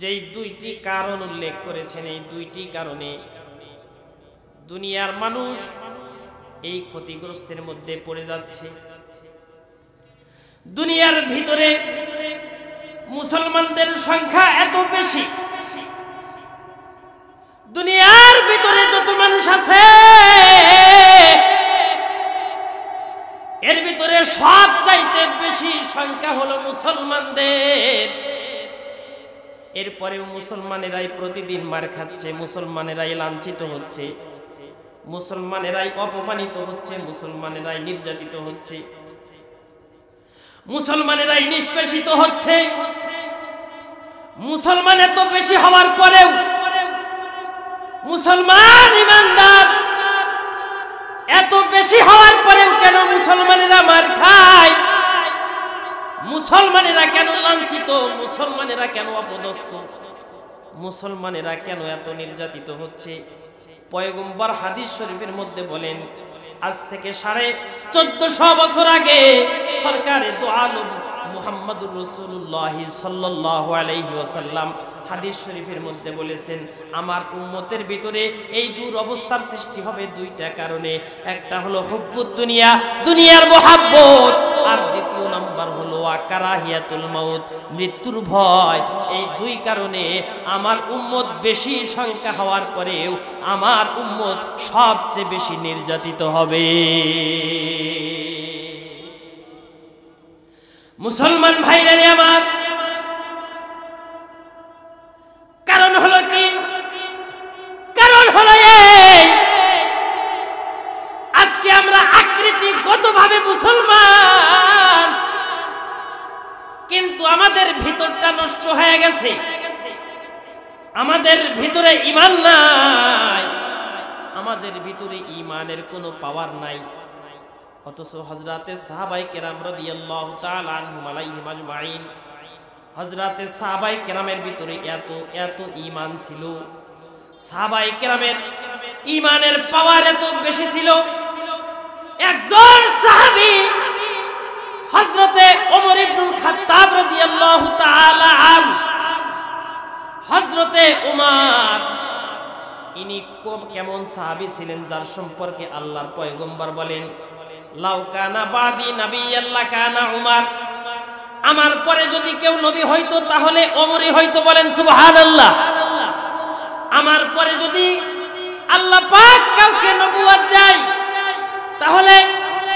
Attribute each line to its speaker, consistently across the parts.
Speaker 1: যেই দুইটি কারণ উল্লেখ করেছেন, এই দুইটি কারণে দুনিয়ার মানুষ এই ক্ষতিগ্রস্তের মধ্যে পড়ে যাচ্ছে। দুনিয়ার ভিতরে মুসলমানদের সংখ্যা এত বেশি, দুনিয়ার ভিতরে যত মানুষ আছে এর ভিতরে সব চাইতে বেশি সংখ্যা হলো মুসলমানদের। এরপরেও মুসলমানেরাই প্রতিদিন মার খাচ্ছে, মুসলমানেরাই লাঞ্ছিত হচ্ছে, মুসলমানেরাই অপমানিত হচ্ছে, মুসলমানেরাই নির্যাতিত হচ্ছে, মুসলমানেরাই নিষ্পেষিত হচ্ছে। মুসলমান এত বেশি হওয়ার পরেও মুসলমান ইমানদার এত বেশি হওয়ার পরেও কেন মুসলমানেরা মার খায়? মুসলমানেরা কেন লাঞ্ছিত? মুসলমানেরা কেন অপদস্থ? মুসলমানেরা কেন এত নির্যাতিত হচ্ছে? পয়গম্বর হাদিস শরীফের মধ্যে বলেন, আজ থেকে 1450 বছর আগে সরকারে দো আলম মুহাম্মদুর রাসূলুল্লাহ সাল্লাল্লাহু আলাইহি ওয়াসাল্লাম হাদিস শরীফের মধ্যে বলেছেন, আমার উম্মতের ভিতরে এই দূর অবস্থার সৃষ্টি হবে দুইটা কারণে। একটা হলো হুব্বুদ দুনিয়া, দুনিয়ার মহব্বত, আর দ্বিতীয় নাম্বার হলো কারাহিয়াতুল মাউত, মৃত্যুর ভয়। এই দুই কারণে আমার উম্মত বেশি সংখ্যা হওয়ার পরেও আমার উম্মত সবচেয়ে বেশি নির্যাতিত হবে। মুসলমান ভাইরা আমার, কারণ হলো কি? কারণ হলো এই, আজকে আমরা আকৃতিগতভাবে মুসলমান, কিন্তু আমাদের ভিতরটা নষ্ট হয়ে গেছে, আমাদের ভিতরে ঈমান নাই, আমাদের ভিতরে ঈমানের কোনো পাওয়ার নাই। অথচ হযরতে সাহাবায়ে কেরাম রাদিয়াল্লাহু তাআলা আনহুম আলাইহিম আজমাইন, হযরতে সাহাবায়ে কেরামের ভিতরে এত এত ঈমান ছিল, সাহাবায়ে কেরামের ঈমানের পাওয়ার এত বেশি ছিল। একজন সাহাবী হযরতে ওমর ইবনুল খাত্তাব রাদিয়াল্লাহু তাআলা আনহু, হযরতে ওমর, ইনি কেমন সাহাবী ছিলেন যার সম্পর্কে আল্লাহর পয়গম্বর বলেন, লাউ কানা বাদি নাবিয়্যান লাকানা উমর, আমার পরে যদি কেউ নবী হইতো তাহলে ওমরই হইতো। বলেন সুবহানাল্লাহ। আমার পরে যদি আল্লাহ পাক কাউকে নবুয়ত দেয় তাহলে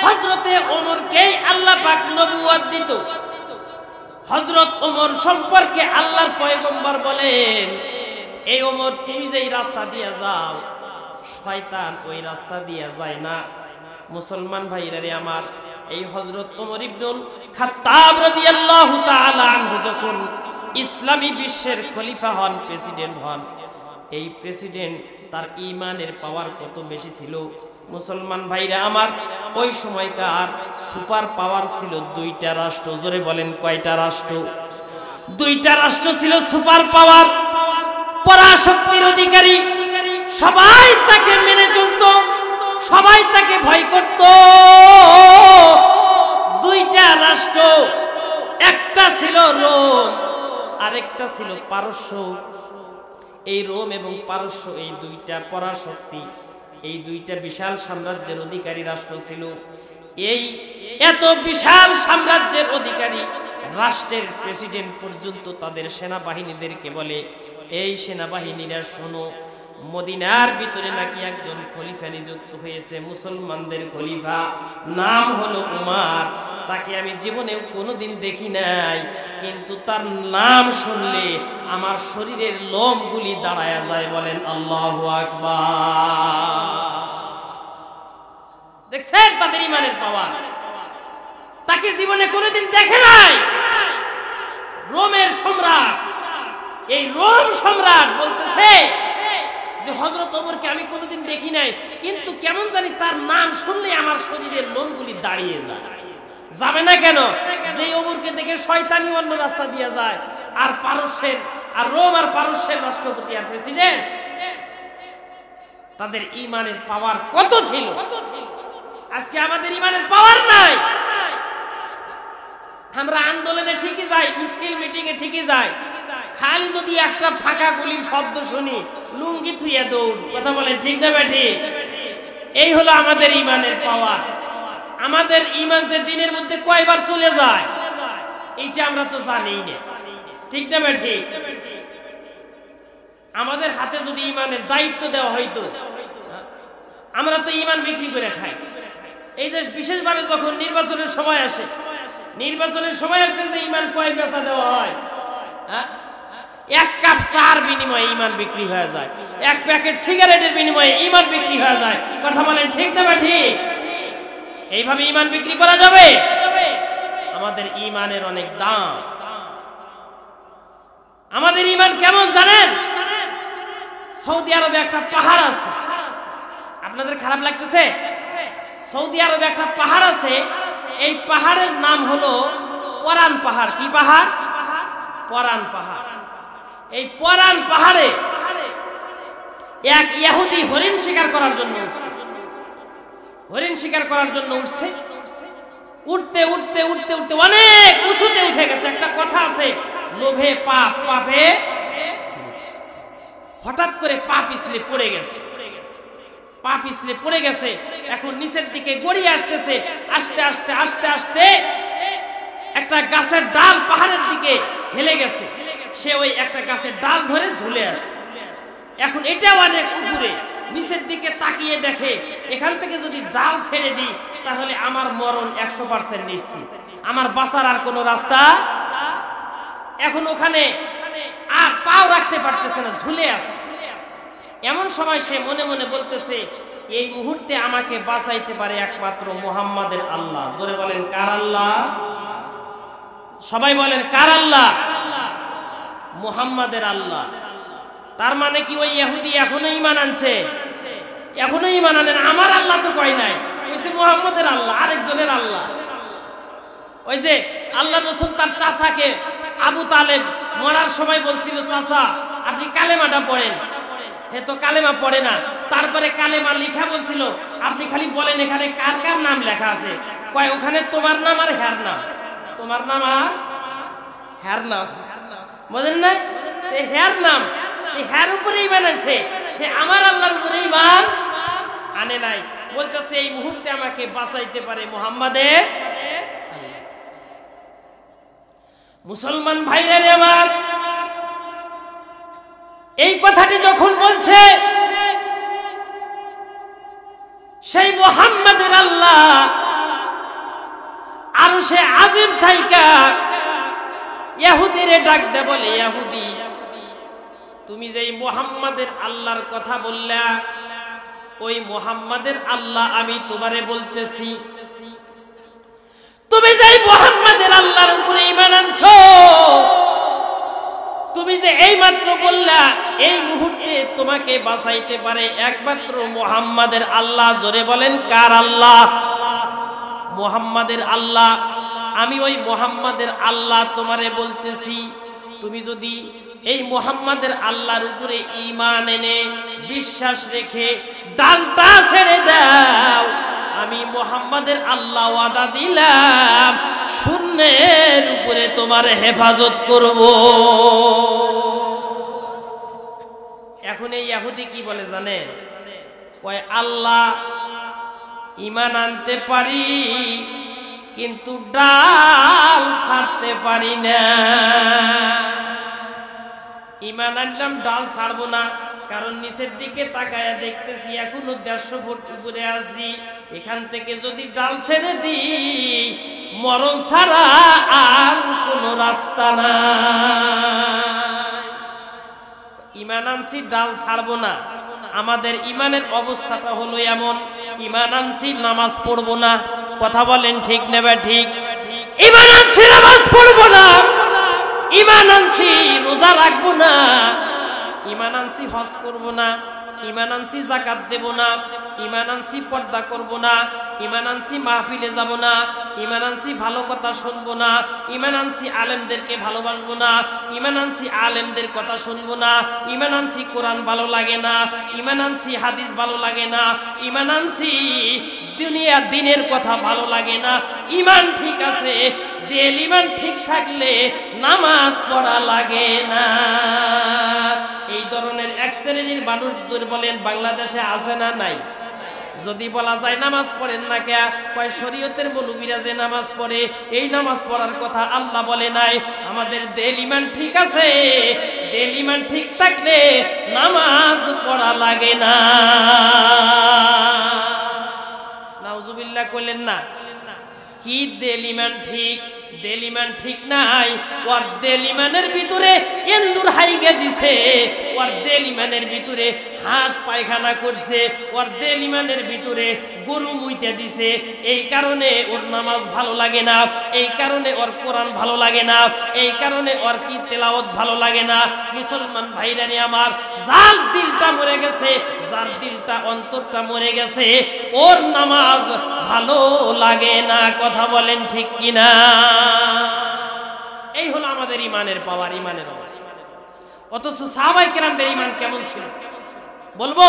Speaker 1: হযরতে ওমরকেই আল্লাহ পাক নবুয়ত দিত। হযরত ওমর সম্পর্কে আল্লাহর পয়গম্বর বলেন, এই ওমর, তুমি যেই রাস্তা দিয়ে যাও শয়তান ওই রাস্তা দিয়ে যায় না। মুসলমান ভাইরা রে আমার, এই হযরত ওমর ইবনুল খাত্তাব রাদিয়াল্লাহু তাআলা আনহু যখন ইসলামী বিশ্বের খলিফা হন, প্রেসিডেন্ট হন, এই প্রেসিডেন্ট তার ঈমানের পাওয়ার কত বেশি ছিল মুসলমান ভাইরা আমার। ওই সময়কার সুপার পাওয়ার ছিল দুইটা রাষ্ট্র। জোরে বলেন কয়টা রাষ্ট্র? দুইটা রাষ্ট্র ছিল সুপার পাওয়ার, পরাশক্তির অধিকারী। সবাই তাকে মেনে চলত, সবাই তাকে ভয় করত। দুইটা রাষ্ট্র, একটা ছিল রোম, আরেকটা ছিল পারস্য। এই রোম এবং পারস্য, এই দুইটা পরাশক্তি, এই দুইটা বিশাল সাম্রাজ্যের অধিকারী রাষ্ট্র ছিল। এই এত বিশাল সাম্রাজ্যের অধিকারী রাষ্ট্রের প্রেসিডেন্ট পর্যন্ত তাদের সেনাবাহিনীদেরকে বলে, এই সেনাবাহিনীরা শোনো, মদিনার ভিতরে নাকি একজন খলিফা নিযুক্ত হয়েছে, মুসলমানদের খলিফা, নাম হলো উমর। তাকে আমি জীবনেও কোনোদিন দেখি নাই, কিন্তু তার নাম শুনলে আমার শরীরের লোমগুলি দাঁড়ায়া যায়। বলেন আল্লাহু আকবার। দেখছেন তাদের ঈমানের পাওয়ার? তাকে জীবনে কোনোদিন দেখে নাই। রোমের সম্রাট, এই রোম সম্রাট বলতেছে যে হযরত ওমরকে আমি কোনোদিন দেখি নাই, কিন্তু কেমন জানি তার নাম শুনলে আমার শরীরের লোমগুলি দাঁড়িয়ে যায়। যাবে না কেন? যে ওমরকে দেখে শয়তানি অন্য রাস্তা দিয়ে যায়। আর পারস্যের, আর রোম আর পারস্যের রাষ্ট্রপতি আর প্রেসিডেন্ট, তাদের ঈমানের পাওয়ার কত ছিল। আজকে আমাদের ঈমানের পাওয়ার নাই। আমরা আন্দোলনে ঠিকই যাই, মিছিল মিটিং এ ঠিকই যাই, খালি যদি একটা ফাঁকা গুলির শব্দ শুনি লুঙ্গি থুইয়া দৌড়। কথা বলেন ঠিক না বেঠি? এই হলো আমাদের ইমানের পাওয়ার। আমাদের ইমান যে দিনের মধ্যে কয়বার চলে যায় এইটা আমরা তো জানিই না, ঠিক না বেঠি? আমাদের হাতে যদি ইমানের দায়িত্ব দেওয়া হইতো, আমরা তো ইমান বিক্রি করে খাই। এই যে বিশেষভাবে যখন নির্বাচনের সময় আসে, নির্বাচনের সময় আসলে যে ইমান কয় বেচা দেওয়া হয়, এক কাপ চার বিনিময়ে ইমান বিক্রি হয়ে যায়, এক প্যাকেট সিগারেটের বিনিময়ে ইমান বিক্রি হয়ে যায়। কথা বলেন ঠিক না ঠিক? এইভাবে ইমান বিক্রি করা যাবে? আমাদের ইমানের অনেক দাম। আমাদের ইমান কেমন জানেন? সৌদি আরবে একটা পাহাড় আছে, আপনাদের খারাপ লাগতেছে? সৌদি আরবে একটা পাহাড় আছে, এই পাহাড়ের নাম হলো পরান পাহাড়। কি পাহাড়? পরান পাহাড়। এই পরান পাহাড়ে এক ইহুদি হরিণ শিকার করার জন্য উঠছে। হরিণ শিকার করার জন্য উঠছে, উঠতে উঠতে উঠতে উঠতে অনেক উঁচুতে উঠে গেছে। একটা কথা আছে, লোভে পাপ, পাপে হঠাৎ করে পা পিছলে পড়ে গেছে, পা পিছলে পড়ে গেছে। এখন নিচের দিকে গড়িয়ে আসতেছে, আস্তে আস্তে আস্তে আস্তে একটা গাছের ডাল পাহাড়ের দিকে হেলে গেছে। সে ওই একটা গাছের ডাল ধরে ঝুলে আছে। এখন এটা অনেক উপরে, নিচের দিকে তাকিয়ে দেখে এখান থেকে যদি ডাল ছেড়ে দিই তাহলে আমার মরণ 100% নিশ্চিত, আমার বাঁচার আর কোনো রাস্তা। এখন ওখানে আর পাও রাখতে পারতেছে না, ঝুলে আছে। এমন সময় সে মনে মনে বলতেছে, এই মুহূর্তে আমাকে বাঁচাইতে পারে একমাত্র মুহাম্মাদের আল্লাহ। জোরে বলেন কার আল্লাহ? সবাই বলেন কার আল্লাহ? মুহাম্মাদের আল্লাহ। তার মানে কি ওই ইহুদি এখনো ঈমান আনছে? এখনো ঈমান আনেন। আমার আল্লাহ তো কয় নাই, বলছে মুহাম্মাদের আল্লাহ, আরেকজনের আল্লাহ। ওই যে আল্লাহ রাসূল তার চাচাকে আবু তালেব মরার সময় বলছিল, চাচা আপনি কালেমাটা পড়েন। হে তো কালেমা পড়ে না, তারপরে কালেমা লেখা বলছিল, আপনি খালি বলেন এখানে কার কার নাম লেখা আছে। কয় ওখানে তোমার নাম আর হ্যার নাম, তোমার নাম আর হ্যার নাম। বুঝেন না? এই হ্যার নাম, এই হ্যার উপরে ঈমান আছে, সে আমার আল্লাহর উপরে ঈমান আনে নাই। বলতেছে এই মুহূর্তে আমাকে বাঁচাইতে পারে মুহাম্মাদের আল্লাহ। মুসলমান ভাইরা রে আমার, এই কথাটি যখন বলছে সেই মুহাম্মাদের আল্লাহ আরশে আজিম থাইকা ইহুদিরে ডাক দে, বলে ইহুদি তুমি যেই মুহাম্মাদের আল্লাহর কথা বললা, ওই মুহাম্মাদের আল্লাহ আমি তোমারে বলতেছি, তুমি যেই মুহাম্মাদের আল্লাহর উপরে ঈমান আনছো, তুমি যে এই মাত্র বললা এই মুহূর্তে তোমাকে বাঁচাইতে পারে একমাত্র মুহাম্মাদের আল্লাহ। জোরে বলেন কার আল্লাহ? মুহাম্মাদের আল্লাহ। আমি ওই মুহাম্মাদের আল্লাহ তোমারে বলতেছি, তুমি যদি এই মুহাম্মাদের আল্লাহর উপরে ঈমান এনে বিশ্বাস রেখে ডালটা ছেড়ে দাও, আমি মুহাম্মাদের আল্লাহ ওয়াদা দিলাম শূন্যের উপরে তোমার হেফাজত করব। এখন এই ইহুদি কি বলে জানেন? কয় আল্লাহ ঈমান আনতে পারি কিন্তু ডাল ছাড়তে পারি না। ঈমান আনলাম, ডাল ছাড়বো না, কারণ নিচের দিকে তাকায়া দেখতেছি এখনো 150 ফুট উপরে আছি। এখান থেকে যদি ডাল ছেড়ে দিই মরণ ছাড়া আর কোনো রাস্তা নাই। ঈমান আনছি, ডাল ছাড়বো না। আমাদের ঈমানের অবস্থাটা হলো এমন, ঈমান আনছি নামাজ পড়বো না। কথা বলেন ঠিক নেবে ঠিক? ঈমান আনছি নামাজ পড়বো না, ঈমান আনছি রোজা রাখবো না, ঈমান আনছি হজ করবো না, ঈমান আনছি যাকাত দেব না, ঈমান আনছি পর্দা করব না, ঈমান আনছি মাহফিলে যাব না, ঈমান আনছি ভালো কথা শুনবো না, ঈমান আনছি আলেমদেরকে ভালোবাসবো না, ঈমান আনছি আলেমদের কথা শুনবো না, ঈমান আনছি কোরআন ভালো লাগে না, ঈমান আনছি হাদিস ভালো লাগে না, ঈমান আনছি দুনিয়া দিনের কথা ভালো লাগে না। ঈমান ঠিক আছে, দিল ঈমান ঠিক থাকলে নামাজ পড়া লাগে না। এই ধরনের এক শ্রেণীর মানুষদের বলেন বাংলাদেশে আছে না নাই? যদি বলা যায় নামাজ পড়েন না কে, কয় শরীয়তের মৌলবীরা যে নামাজ পড়ে, এই নামাজ পড়ার কথা আল্লাহ বলে নাই। আমাদের দিল ঈমান ঠিক আছে, দিল ঈমান ঠিক থাকলে নামাজ পড়া লাগে না। নাউজুবিল্লাহ কইলেন না? কি দিল ঈমান ঠিক? দিল ঈমান ঠিক নাই, ওর দিল ঈমানের ভিতরে এন্দুর হাইগে দিছে, ওর দিল ঈমানের ভিতরে হাঁস পায়খানা করছে, ওর দিল ঈমানের ভিতরে গরু মুইতে দিছে। এই কারণে ওর নামাজ ভালো লাগে না, এই কারণে ওর কোরআন ভালো লাগে না, এই কারণে ওর কি তেলাওয়াত ভালো লাগে না। মুসলমান ভাইরানি আমার, যার দিলটা মরে গেছে, যার দিলটা অন্তরটা মরে গেছে, ওর নামাজ ভালো লাগে না। কথা বলেন ঠিক কিনা? এই হলো আমাদের ঈমানের পাওয়ার, ঈমানের অবস্থা। অথচ সাহাবায়ে কেরামদের ঈমান কেমন ছিল বলবো?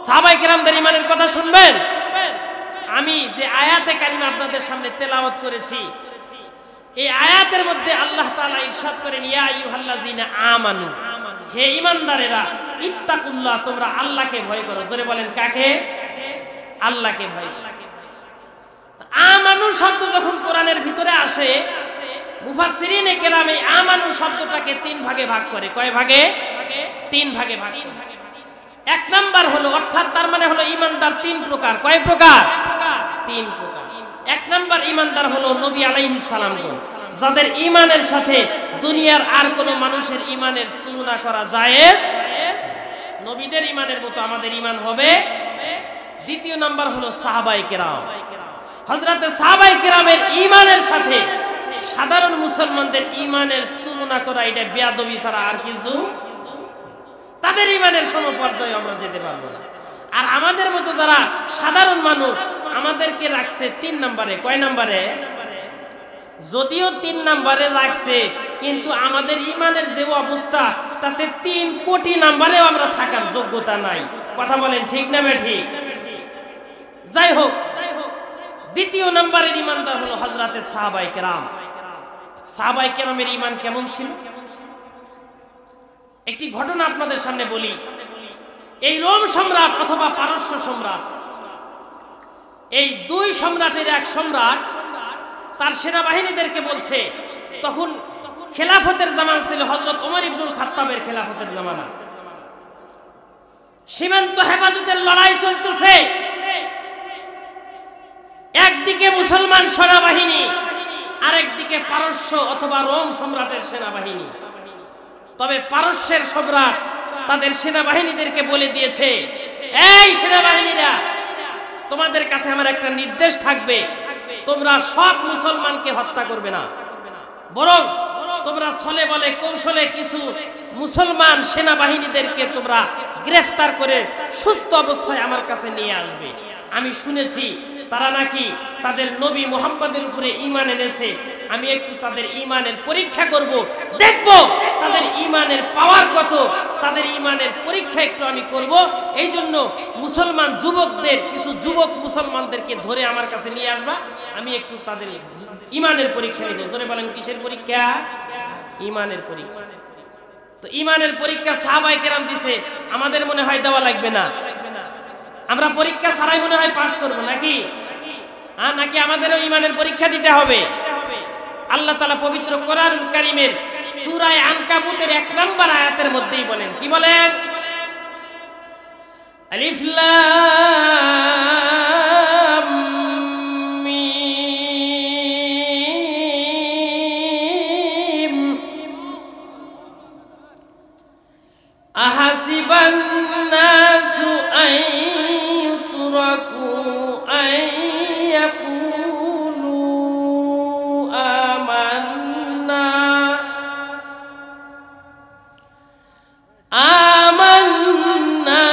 Speaker 1: সাহাবায়ে কেরামদের ঈমানের কথা শুনবেন? আমি যে আয়াতে কারিমা আপনাদের সামনে তেলাওয়াত করেছি, এই আয়াতের মধ্যে আল্লাহ তাআলা ইরশাদ করেন, ইয়া আইয়ুহাল্লাযিনা আমানু, হে ঈমানদারেরা, ইত্তাকুল্লাহ, তোমরা আল্লাহকে ভয় করো। জোরে বলেন, কাকে? আল্লাহকে ভয় করো। আমানু শব্দ যখন কোরআনের ভিতরে আসে, মুফাসসিরিনে কেরাম এই আমানু শব্দটাকে তিন ভাগে ভাগ করে। কয় ভাগে? তিন ভাগে ভাগ করে। এক নাম্বার হলো, অর্থাৎ তার মানে হলো ঈমানদার তিন প্রকার। কয় প্রকার? তিন প্রকার। এক নাম্বার ঈমানদার হলো নবী আলাইহিস সালামগণ, যাদের ঈমানের সাথে দুনিয়ার আর কোনো মানুষের ঈমানের তুলনা করা জায়েজ। নবীদের ঈমানের মতো আমাদের ঈমান হবে। দ্বিতীয় নাম্বার হলো সাহাবায়ে কেরাম, হযরতে সাহাবায়ে কেরামের ঈমানের সাথে সাধারণ মুসলমানদের ঈমানের তুলনা করা এটা বেয়াদবি ছাড়া আর কিছু। তাদের ঈমানের সমপর্যায়ে আমরা যেতে পারবো না। আর আমাদের মতো যারা সাধারণ মানুষ, আমাদেরকে রাখছে তিন নম্বরে। কয় নম্বরে? যদিও তিন নম্বরে রাখছে, কিন্তু আমাদের ঈমানের যে অবস্থা, তাতে 3 কোটি নম্বরেও আমরা থাকার যোগ্যতা নাই। কথা বলেন ঠিক না ঠিক? যাই হোক, দ্বিতীয় নম্বরের ঈমানদার হলো হযরতে সাহাবায়ে কেরাম। সাহাবায়ে কেরামের ঈমান কেমন ছিল? একটি ঘটনা আপনাদের সামনে বলি। এই রোম সম্রাট অথবা পারস্য সম্রাট, এই দুই সম্রাটের এক সম্রাট তার সেনাবাহিনীদেরকে বলছে, তখন খেলাফতের জামান ছিল হযরত ওমর ইবনুল খাত্তাবের খেলাফতের জামানা। সীমান্ত হেফাজতের লড়াই চলতেছে। একদিকে মুসলমান সেনাবাহিনী, আরেকদিকে পারস্য অথবা রোম সম্রাটের সেনাবাহিনী। তবে পারস্যের সম্রাট তাদের সেনাবাহিনীদেরকে বলে দিয়েছে, এই সেনাবাহিনীরা, তোমাদের কাছে আমার একটা নির্দেশ থাকবে, তোমরা সব মুসলমানকে হত্যা করবে না, বরং তোমরা ছলে বলে কৌশলে কিছু মুসলমান সেনাবাহিনীদেরকে তোমরা গ্রেফতার করে সুস্থ অবস্থায় আমার কাছে নিয়ে আসবে। আমি শুনেছি তারা নাকি তাদের নবী মুহাম্মদের উপরে ঈমান এনেছে। আমি একটু তাদের ঈমানের পরীক্ষা করব, দেখব তাদের ঈমানের পাওয়ার কত, তাদের ঈমানের পরীক্ষা একটু আমি করব। এই জন্য মুসলমান যুবকদের, কিছু যুবক মুসলমানদেরকে ধরে আমার কাছে নিয়ে আসবা, আমি একটু তাদের ঈমানের পরীক্ষা নিব। জোরে বলেন, কিসের পরীক্ষা? ঈমানের পরীক্ষা। তো ঈমানের পরীক্ষা সাহাবায়ে কেরাম দিছে, আমাদের মনে হয় দেওয়া লাগবে না। আমরা পরীক্ষা ছাড়াই মনে হয় পাস করব নাকি? নাকি আমাদেরও ঈমানের পরীক্ষা দিতে হবে? আল্লাহ তাআলা পবিত্র কোরআনুল কারীমের সূরা আনকাবুতের 1 নম্বর আয়াতের মধ্যেই বলেন, কি বলেন? আলিফ লাম মিম আহাসিবান নাসু আইয়ুতরাকু আইয়াকুলু আমান্না আমান্না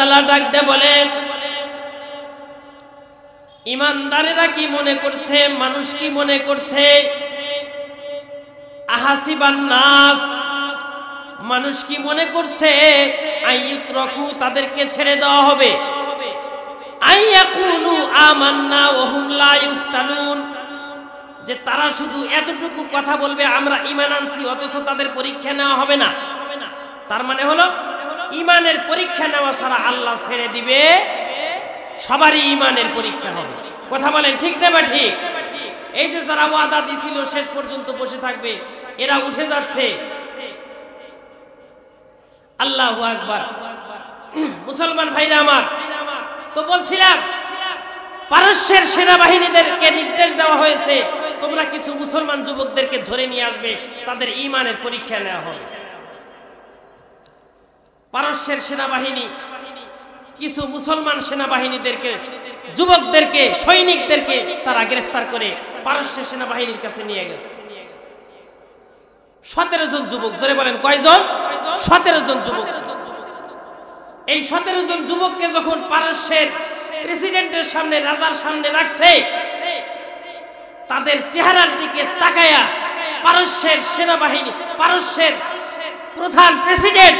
Speaker 1: তাআলা ডাক দিয়ে বলেন, ইমানদারেরা কি মনে করছে, মানুষ কি মনে করছে, আহাসিবান নাস, মানুষ কি মনে করছে আইয়ুতরাকু, তাদেরকে ছেড়ে দেওয়া হবে, আইয়াকুলু আমান্না ওয়া হুম লা ইফতানুন, যে তারা শুধু এতটুকু কথা বলবে আমরা ঈমান আনছি, অথচ তাদের পরীক্ষা নেওয়া হবে না। তার মানে হলো ঈমানের পরীক্ষা নেওয়া ছাড়া আল্লাহ ছেড়ে দিবে, সবারই ঈমানের পরীক্ষা হবে। কথা বলেন ঠিক না বা ঠিক? এই যে যারা ওয়াদা দিছিল শেষ পর্যন্ত বসে থাকবে, এরা উঠে যাচ্ছে। আল্লাহু আকবার। মুসলমান ভাইরা আমার, তো বলছিলাম পারস্যের সেনাবাহিনীদেরকে নির্দেশ দেওয়া হয়েছে তোমরা কিছু মুসলমান যুবকদেরকে ধরে নিয়ে আসবে, তাদের ঈমানের পরীক্ষা নেওয়া হবে। পারস্যের সেনাবাহিনী কিছু মুসলমান সেনাবাহিনীদেরকে, যুবকদেরকে, সৈনিকদেরকে তারা গ্রেফতার করে পারস্যের সেনাবাহিনীর কাছে নিয়ে গেছে। 17 জন যুবক, জোরে বলেন কয়জন? 17 জন যুবক। এই 17 জন যুবককে যখন পারস্যের প্রেসিডেন্টের সামনে, রাজার সামনে রাখছে, তাদের চেহারার দিকে তাকায়া পারস্যের সেনাবাহিনী, পারস্যের প্রধান প্রেসিডেন্ট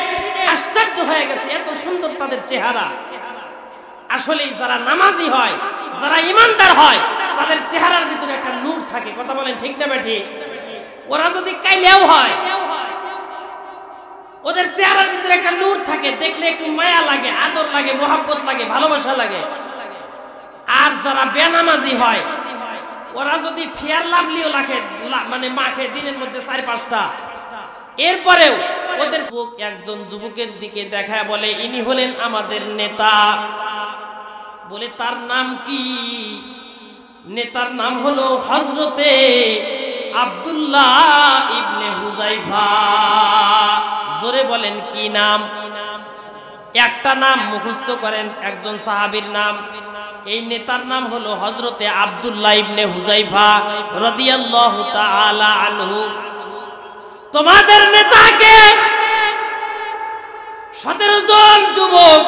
Speaker 1: আশ্চর্য হয়ে গেছে, এত সুন্দর তাদের চেহারা। আসলেই যারা নামাজি হয়, যারা ইমানদার হয়, তাদের চেহারার ভিতরে একটা নূর থাকে। কথা বলেন ঠিক না বেঠি? ওরা যদি কাইলেও হয়, ওদের চেহারার ভিতরে একটা নূর থাকে, দেখলে একটু মায়া লাগে, আদর লাগে, মোহাব্বত লাগে, ভালোবাসা লাগে। আর যারা বেনামাজি হয়, ওরা যদি ফেয়ার লাভলিও লাগে, মানে মাখে দিনের মধ্যে 4-5টা, এরপরেও ওদের একজন যুবকের দিকে দেখায় বলে, ইনি হলেন আমাদের নেতা। বলে তার নাম কি? নেতার নাম হলো হযরতে আব্দুল্লাহ ইবনে হুযায়ফা। জোরে বলেন কি নাম? একটা নাম মুখস্থ করেন, একজন সাহাবীর নাম। এই নেতার নাম হলো হযরতে আব্দুল্লাহ ইবনে হুযায়ফা রাদিয়াল্লাহু তাআলা আনহু। তোমাদের নেতাকে 17 জন যুবক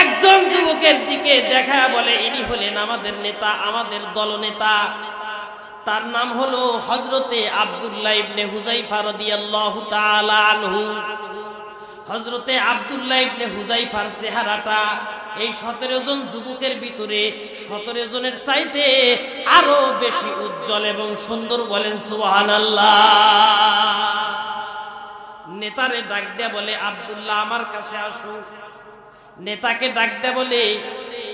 Speaker 1: একজন যুবকের দিকে দেখা বলে, ইনি হলেন আমাদের নেতা, আমাদের দলনেতা। তার নাম হলো হযরতে আব্দুল্লাহ ইবনে হুযায়ফা রাদিয়াল্লাহু তাআলা আনহু। হযরতে আব্দুল্লাহ ইবনে হুযায়ফার চেহারাটা এই 17 জন যুবকের ভিতরে 17 জনের চাইতে আরো বেশি উজ্জ্বল এবং সুন্দর। বলেন সুবহানাল্লাহ। নেতারে ডাক দেয়া বলে, আব্দুল্লাহ আমার কাছে আসো। নেতাকে ডাক দেয়া বলে,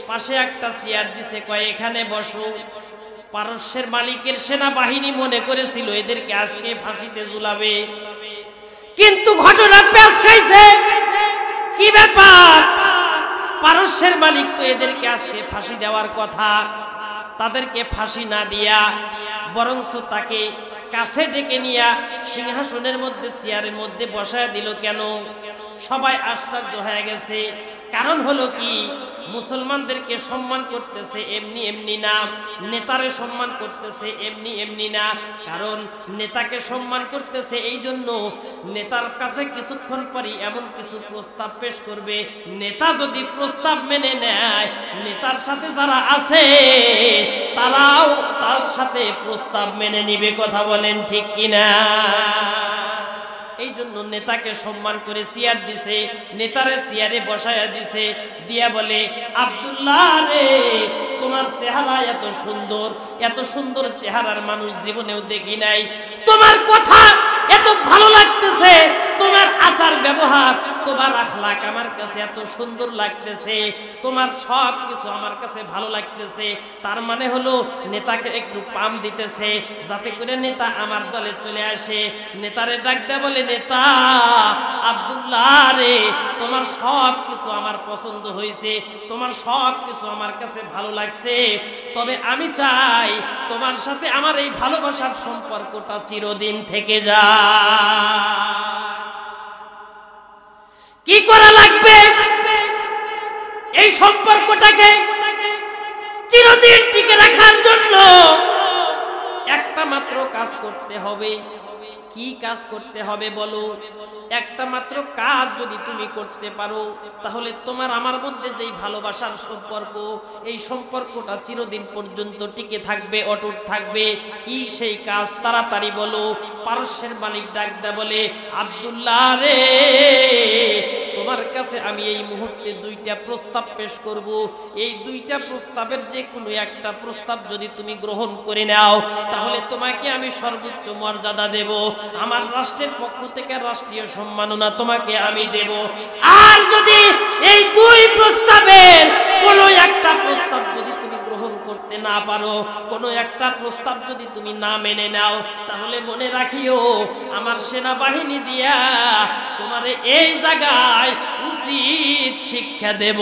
Speaker 1: পাশে একটা চেয়ার দিছে, কয় এখানে বসো। পারস্যের মালিকের সেনাবাহিনী মনে করেছিল এদেরকে আজকে ফাঁসিতে ঝুলাবে, কিন্তু ঘটনা পেঁচ খাইছে। কি ব্যাপার? পারস্যের মালিক তো এদেরকে আজকে ফাঁসি দেওয়ার কথা, তাদেরকে ফাঁসি না দিয়া বরংস তাকে কাছে ডেকে নিয়ে সিংহাসনের মধ্যে, চেয়ারের মধ্যে বসায় দিল কেন? সবাই আশ্চর্য হয়ে গেছে। কারণ হলো কি, মুসলমানদেরকে সম্মান করতেছে এমনি এমনি না, নেতারে সম্মান করতেছে এমনি এমনি না। কারণ নেতাকে সম্মান করতেছে এই জন্য নেতার কাছে কিছুক্ষণ পরই এমন কিছু প্রস্তাব পেশ করবে, নেতা যদি প্রস্তাব মেনে নেয়, নেতার সাথে যারা আছে তারাও তার সাথে প্রস্তাব মেনে নিবে। কথা বলেন ঠিক কিনা? এই জন্য নেতাকে সম্মান করে চেয়ার দিছে, নেতারে চেয়ারে বসায়া দিছে, দিয়া বলে, আব্দুল্লাহ রে, তোমার চেহারা এত সুন্দর, এত সুন্দর চেহারার মানুষ জীবনেও দেখি নাই। তোমার কথা এত ভালো লাগতেছে, তোমার আচার ব্যবহার, তোমার আখলাক আমার কাছে এত সুন্দর লাগতেছে, তোমার সব কিছু আমার কাছে ভালো লাগতেছে। তার মানে হলো নেতাকে একটু পাম দিতেছে যাতে করে নেতা আমার দলে চলে আসে। নেতারে ডাক দেয়া বলে, নেতা আব্দুল্লাহ রে, তোমার সব কিছু আমার পছন্দ হয়েছে, তোমার সব কিছু আমার কাছে ভালো লাগছে, তবে আমি চাই তোমার সাথে আমার এই ভালোবাসার সম্পর্কটা চিরদিন থেকে যায়। কি করা লাগবে এই সম্পর্কটাকে চিরদিন টিকে রাখার জন্য? একটা মাত্র কাজ করতে হবে। কি কাজ করতে হবে বলো? একটা মাত্র কাজ যদি তুমি করতে পারো তাহলে তোমার আমার মধ্যে যেই ভালোবাসার সম্পর্ক, এই সম্পর্কটা চিরদিন পর্যন্ত টিকে থাকবে, অটুট থাকবে। কি সেই কাজ? তাড়াতাড়ি বলো। পারস্যের মালিক ডাক দেয়া বলে, আব্দুল্লাহ রে, তোমার কাছে আমি এই মুহূর্তে দুইটা প্রস্তাব পেশ করব। এই দুইটা প্রস্তাবের যে কোনো একটা প্রস্তাব যদি তুমি গ্রহণ করে নাও তাহলে তোমাকে আমি সর্বোচ্চ মর্যাদা দেব, আমার রাষ্ট্রের পক্ষ থেকে রাষ্ট্রীয় সম্মাননা তোমাকে আমি দেব। আর যদি এই দুই প্রস্তাবের কোনো একটা প্রস্তাব যদি তুমি গ্রহণ করতে না পারো, কোনো একটা প্রস্তাব যদি তুমি না মেনে নাও, তাহলে মনে রাখিও আমার সেনাবাহিনী দিয়া তোমারে এই জায়গায় উচিত শিক্ষা দেব।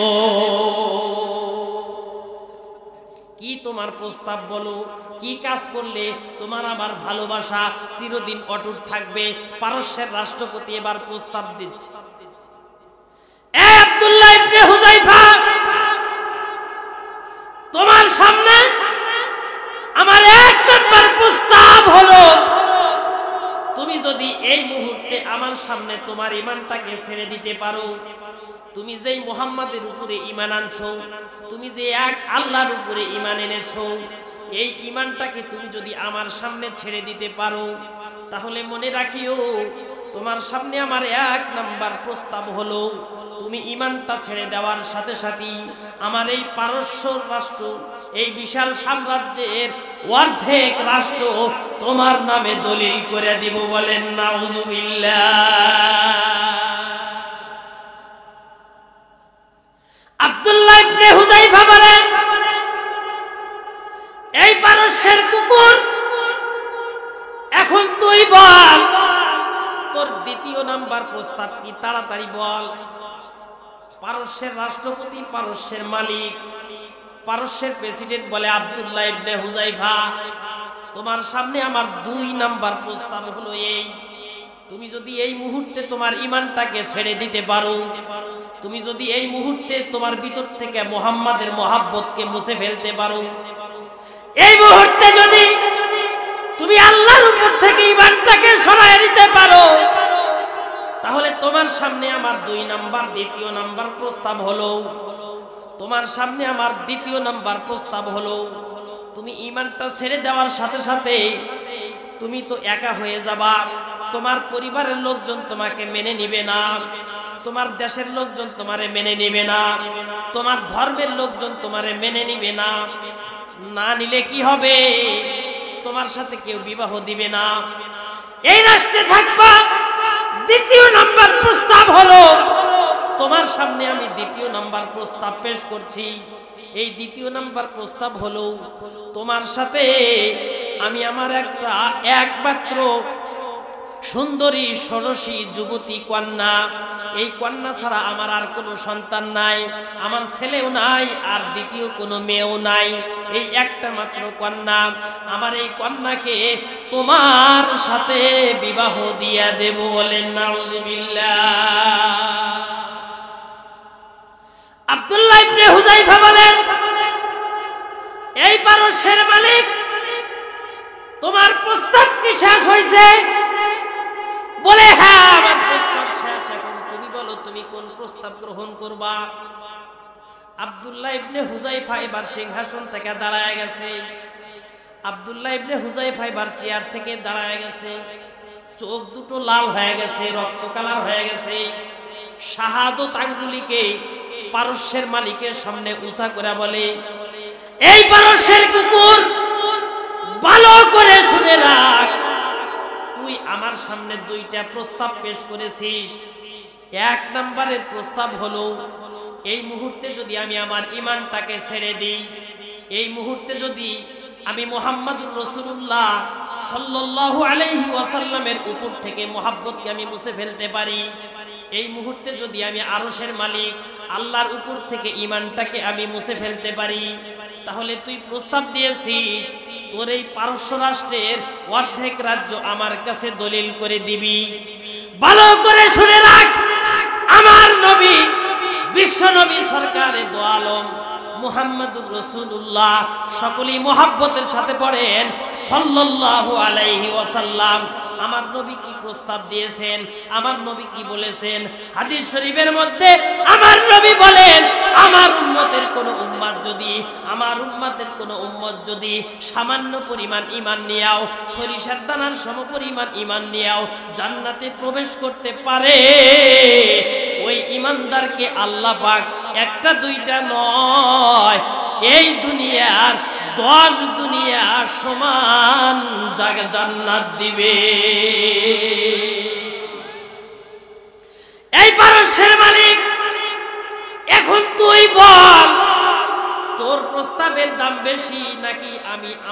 Speaker 1: কি তোমার প্রস্তাব বলো? কি কাজ করলে তোমার আমার ভালোবাসা চিরদিন অটুট থাকবে? পারস্যের রাষ্ট্রপতি এবার প্রস্তাব দিচ্ছে, আব্দুল্লাহ ইবনে হুযায়ফা, তোমার সামনে আমার এক নম্বর প্রস্তাব হলো, তুমি যদি এই মুহূর্তে আমার সামনে তোমার ঈমানটাকে ছেড়ে দিতে পারো, তুমি যেই মুহাম্মাদের উপরে ঈমান আনছো, তুমি যে এক আল্লাহর উপরে ঈমান এনেছো, এই ঈমানটাকে তুমি যদি আমার সামনে ছেড়ে দিতে পারো, তাহলে মনে রাখিও তোমার সামনে আমার এক নাম্বার প্রস্তাব হলো, তুমি ঈমানটা ছেড়ে দেওয়ার সাথে সাথেই আমার এই পারস্য রাষ্ট্র, এই বিশাল সাম্রাজ্যের অর্ধেক রাষ্ট্র তোমার নামে দলিল করে দিব। বলেন নাউযুবিল্লাহ। আব্দুল্লাহ ইবনে হুযায়ফা বলেন, এই পারস্যের কুকুর, এখন তুই বল তোর দ্বিতীয় নাম্বার প্রস্তাব কি? তাড়াতাড়ি বল। পারস্যের রাষ্ট্রপতি, পারস্যের মালিক, পারস্যের প্রেসিডেন্ট বলে, আব্দুল্লাহ ইবনে হুযায়ফা, তোমার সামনে আমার দুই নাম্বার প্রস্তাব হলো এই, তুমি যদি এই মুহূর্তে তোমার ঈমানটাকে ছেড়ে দিতে পারো, তুমি যদি এই মুহূর্তে তোমার ভিতর থেকে মুহাম্মাদের মহব্বতকে মুছে ফেলতে পারো, এই মুহূর্তে যদি তুমি আল্লাহর উপর থেকে ঈমানটাকে সরায় নিতে পারো, তাহলে তোমার সামনে আমার দুই নাম্বার দ্বিতীয় নাম্বার প্রস্তাব হলো, তোমার সামনে আমার দ্বিতীয় নাম্বার প্রস্তাব হলো, তুমি ঈমানটা ছেড়ে দেওয়ার সাথে সাথে তুমি তো একা হয়ে যাবা, তোমার পরিবারের লোকজন তোমাকে মেনে নিবে না, তোমার দেশের লোকজন তোমারে মেনে নিবে না, তোমার ধর্মের লোকজন তোমারে মেনে নিবে না, না নিলে কি হবে? তোমার সাথে কেউ বিবাহ দিবে না, এই রাষ্ট্রে থাকবা। দ্বিতীয় নাম্বার প্রস্তাব হলো, তোমার সামনে আমি দ্বিতীয় নাম্বার প্রস্তাব পেশ করছি, এই দ্বিতীয় নাম্বার প্রস্তাব হলো, তোমার সাথে আমি আমার একটা একমাত্র সুন্দরী ষোড়শী যুবতী কন্যা, এই কন্যা ছাড়া আমার আর কোনো সন্তান নাই, আমার ছেলেও নাই, আর দ্বিতীয় কোনো মেয়েও নাই, এই একটা মাত্র কন্যা, আমার এই কন্যাকে তোমার সাথে বিবাহ দিয়া দেব। বলেন নাউযুবিল্লাহ। আব্দুল্লাহ ইবনে হুযায়ফা বলেন, এই পারস্যের মালিক, তোমার প্রস্তাব কি শেষ হয়েছে? বলে, হ্যাঁ আমার প্রস্তাব শেষ, এখন তুমি বলো তুমি কোন প্রস্তাব গ্রহণ করবা? আব্দুল্লাহ ইবনে হুযায়ফা এবার সিংহাসন থেকে দাঁড়ায় গেছে, আব্দুল্লাহ ইবনে হুযায়ফা এবার চেয়ার থেকে দাঁড়ায় গেছে, চোখ দুটো লাল হয়ে গেছে, রক্ত কালার হয়ে গেছে, শাহাদত আঙ্গুলিকে পারস্যের মালিকের সামনে উঁচা করে বলে, এই পারস্যের কুকুর, ভালো করে শুনে রাখ, তুই আমার সামনে দুইটা প্রস্তাব পেশ করেছিস। এক নম্বরের প্রস্তাব হলো, এই মুহূর্তে যদি আমি আমার ঈমানটাকে ছেড়ে দিই, এই মুহূর্তে যদি আমি মুহাম্মাদুর রাসূলুল্লাহ সাল্লাল্লাহু আলাইহি ওয়াসাল্লামের উপর থেকে মহব্বতকে আমি মুছে ফেলতে পারি, এই মুহূর্তে যদি আমি আরশের মালিক আল্লাহর উপর থেকে ঈমানটাকে আমি মুছে ফেলতে পারি, তাহলে তুই প্রস্তাব দিয়েছিস তোর এই পারস্য রাষ্ট্রের অর্ধেক রাজ্য আমার কাছে দলিল করে দিবি। ভালো করে শুনে রাখ, আমার নবী, বিশ্ব নবী সরকারে দো আলম মুহাম্মাদুর রাসূলুল্লাহ, সকলেই মুহাব্বতের সাথে পড়েন সাল্লাল্লাহু আলাইহি ওয়াসাল্লাম। আমার নবী কি প্রস্তাব দিয়েছেন, আমার নবী কি বলেছেন। হাদিস শরীফের মধ্যে আমার নবী বলেন, আমার উম্মতের কোন উম্মত যদি সামান্য পরিমাণ ঈমান নিয়েও, সরিষার দানার সমপরিমাণ ঈমান নিয়েও জান্নাতে প্রবেশ করতে পারে, ওই ঈমানদারকে আল্লাহ পাক একটা দুইটা নয়, এই দুনিয়ার 10 দুনিয়া সমান জান্নাত দিবে। এই পারস্যের মালিক, এখন তুই বল, তোর প্রস্তাবের দাম বেশি নাকি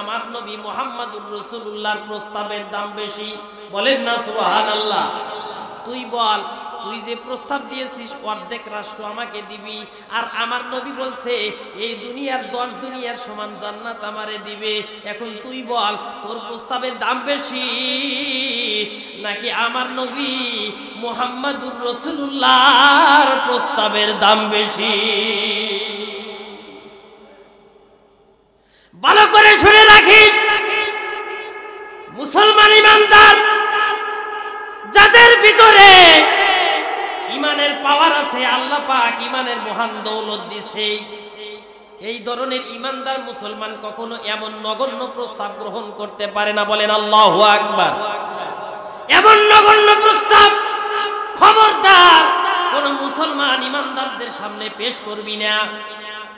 Speaker 1: আমার নবী মুহাম্মদুর রাসূলুল্লাহর প্রস্তাবের দাম বেশি? বলেন না সুবহানাল্লাহ। তুই বল, তুই যে প্রস্তাব দিয়েছিস অর্ধেক রাষ্ট্র আমাকে দিবি, আর আমার নবী বলছে এই দুনিয়ার 10 দুনিয়ার সমান জান্নাত আমারে দিবে। এখন তুই বল, তোর প্রস্তাবের দাম বেশি নাকি আমার নবী মুহাম্মদুর রাসূলুল্লাহর প্রস্তাবের দাম বেশি? ভালো করে শুনে রাখিস, মুসলমান ইমানদার যাদের ভিতরে ইমানের পাওয়ার আছে, আল্লাহ পাক ইমানের মহান দৌলত দিয়েছে, এই ধরনের ইমানদার মুসলমান কখনো এমন নগণ্য প্রস্তাব গ্রহণ করতে পারে না। বলেন আল্লাহু আকবার। এমন নগণ্য প্রস্তাব খবরদার কোন মুসলমান ইমানদারদের সামনে পেশ করবি না।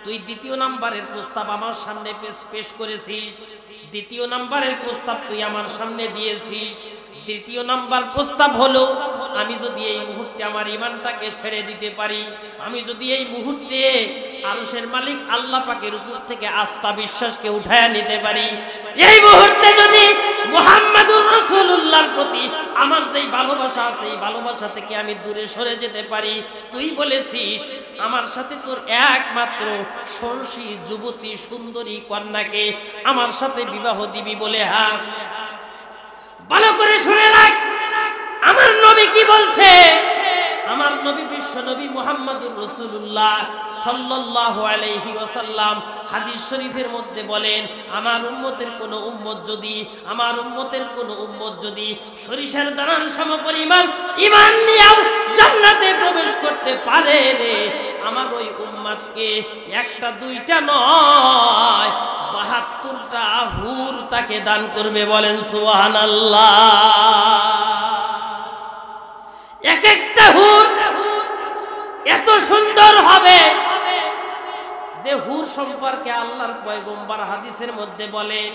Speaker 1: তুই দ্বিতীয় নাম্বারের প্রস্তাব আমার সামনে পেশ করেছিস, দ্বিতীয় নাম্বারের প্রস্তাব তুই আমার সামনে দিয়েছিস। তৃতীয় নাম্বার প্রস্তাব হলো, আমি যদি এই মুহূর্তে আমার ঈমানটাকে ছেড়ে দিতে পারি, আমি যদি এই মুহূর্তে আরশের মালিক আল্লাহ পাকের উপর থেকে আস্থা বিশ্বাসকে উঠায় নিতে পারি, এই মুহূর্তে যদি মুহাম্মদুর রাসূলুল্লাহর প্রতি আমার যেই ভালোবাসা আছে এই ভালোবাসা থেকে আমি দূরে সরে যেতে পারি, তুই বলেছিস আমার সাথে তোর একমাত্র সরসী যুবতী সুন্দরী কন্যাকে আমার সাথে বিবাহ দিবি বলে। হ্যাঁ, ভালো করে শুনে রাখ, আমার নবী কি বলছে। আমার নবী বিশ্ব নবী মুহাম্মদুর রাসূলুল্লাহ সাল্লাল্লাহু আলাইহি ওয়াসাল্লাম হাদিস শরীফের মধ্যে বলেন, আমার উম্মতের কোন উম্মত যদি সরিষার দানার সমপরিমাণ ঈমান নিয়েও জান্নাতে প্রবেশ করতে পারে রে, আমার ওই উম্মতকে একটা দুইটা নয় ৭২টা হুর তাকে দান করবে। বলেন সুবহানাল্লাহ। এক একটা হুর এত সুন্দর হবে যে হুর সম্পর্কে আল্লাহর পয়গম্বর হাদিসের মধ্যে বলেন